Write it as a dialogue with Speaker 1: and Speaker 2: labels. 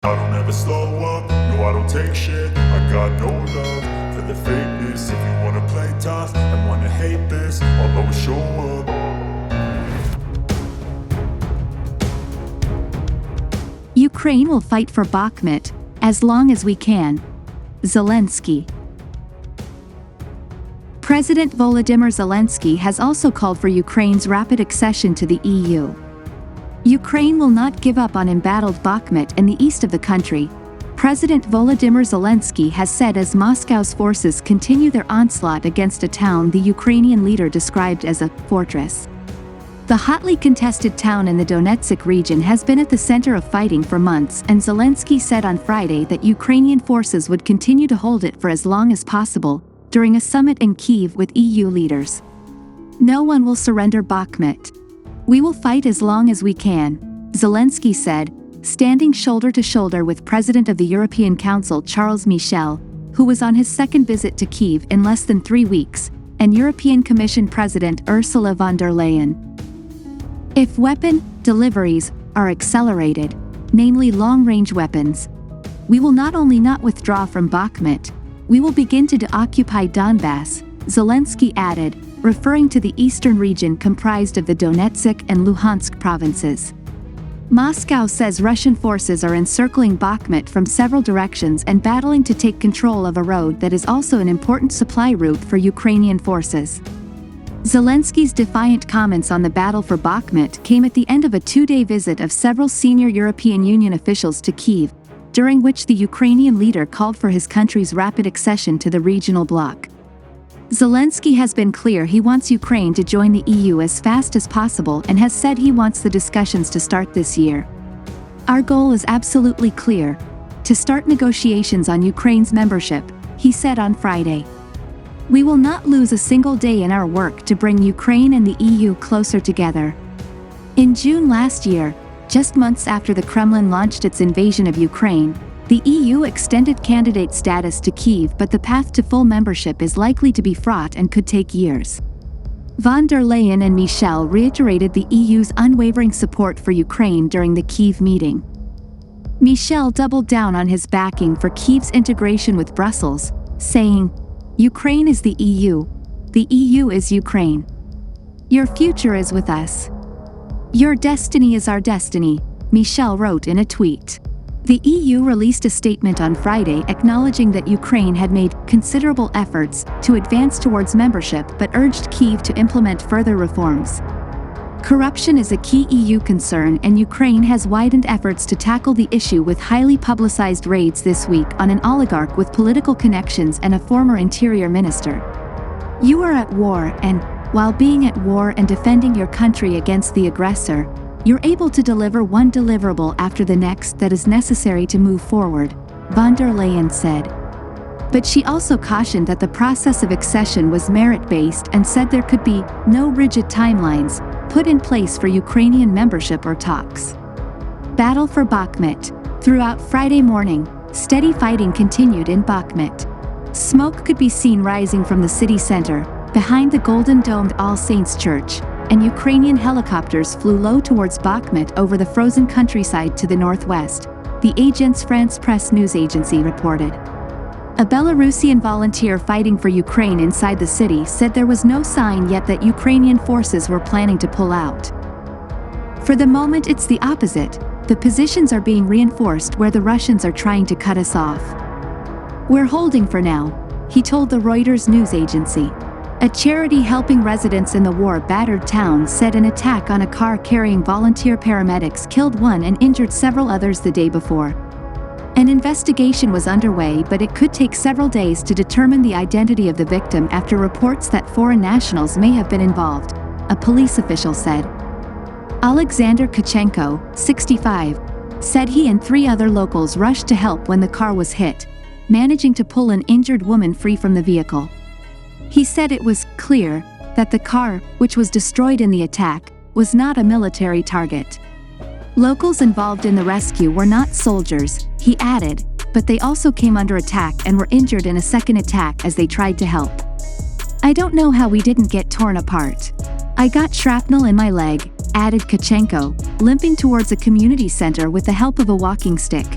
Speaker 1: I don't ever slow up, no I don't take shit. I got no love for the fakeness. If you wanna play tough and wanna hate this, I'll always show up.
Speaker 2: Ukraine will fight for Bakhmut as long as we can. Zelenskyy. President Volodymyr Zelenskyy has also called for Ukraine's rapid accession to the EU. Ukraine will not give up on embattled Bakhmut in the east of the country, President Volodymyr Zelenskyy has said as Moscow's forces continue their onslaught against a town the Ukrainian leader described as a fortress. The hotly contested town in the Donetsk region has been at the center of fighting for months, and Zelenskyy said on Friday that Ukrainian forces would continue to hold it for as long as possible, during a summit in Kyiv with EU leaders. No one will surrender Bakhmut. We will fight as long as we can, Zelenskyy said, standing shoulder to shoulder with President of the European Council Charles Michel, who was on his second visit to Kyiv in less than 3 weeks, and European Commission President Ursula von der Leyen. If weapon deliveries are accelerated, namely long-range weapons, we will not only not withdraw from Bakhmut, we will begin to occupy Donbass, Zelenskyy added, referring to the eastern region comprised of the Donetsk and Luhansk provinces. Moscow says Russian forces are encircling Bakhmut from several directions and battling to take control of a road that is also an important supply route for Ukrainian forces. Zelenskyy's defiant comments on the battle for Bakhmut came at the end of a 2-day visit of several senior European Union officials to Kyiv, during which the Ukrainian leader called for his country's rapid accession to the regional bloc. Zelenskyy has been clear he wants Ukraine to join the EU as fast as possible and has said he wants the discussions to start this year. Our goal is absolutely clear: to start negotiations on Ukraine's membership, he said on Friday. We will not lose a single day in our work to bring Ukraine and the EU closer together. In June last year, just months after the Kremlin launched its invasion of Ukraine, the EU extended candidate status to Kyiv, but the path to full membership is likely to be fraught and could take years. Von der Leyen and Michel reiterated the EU's unwavering support for Ukraine during the Kyiv meeting. Michel doubled down on his backing for Kyiv's integration with Brussels, saying, "Ukraine is the EU is Ukraine. Your future is with us. Your destiny is our destiny," Michel wrote in a tweet. The EU released a statement on Friday acknowledging that Ukraine had made considerable efforts to advance towards membership but urged Kyiv to implement further reforms. Corruption is a key EU concern, and Ukraine has widened efforts to tackle the issue with highly publicized raids this week on an oligarch with political connections and a former interior minister. You are at war, and, while being at war and defending your country against the aggressor, you're able to deliver one deliverable after the next that is necessary to move forward, von der Leyen said. But she also cautioned that the process of accession was merit-based and said there could be no rigid timelines put in place for Ukrainian membership or talks. Battle for Bakhmut. Throughout Friday morning, steady fighting continued in Bakhmut. Smoke could be seen rising from the city center, behind the golden-domed All Saints Church, and Ukrainian helicopters flew low towards Bakhmut over the frozen countryside to the northwest, the Agence France-Presse news agency reported. A Belarusian volunteer fighting for Ukraine inside the city said there was no sign yet that Ukrainian forces were planning to pull out. For the moment it's the opposite, the positions are being reinforced where the Russians are trying to cut us off. We're holding for now, he told the Reuters news agency. A charity helping residents in the war-battered town said an attack on a car carrying volunteer paramedics killed one and injured several others the day before. An investigation was underway, but it could take several days to determine the identity of the victim after reports that foreign nationals may have been involved, a police official said. Alexander Kachenko, 65, said he and 3 other locals rushed to help when the car was hit, managing to pull an injured woman free from the vehicle. He said it was clear that the car, which was destroyed in the attack, was not a military target. Locals involved in the rescue were not soldiers, he added, but they also came under attack and were injured in a second attack as they tried to help. I don't know how we didn't get torn apart. I got shrapnel in my leg, added Kachenko, limping towards a community center with the help of a walking stick.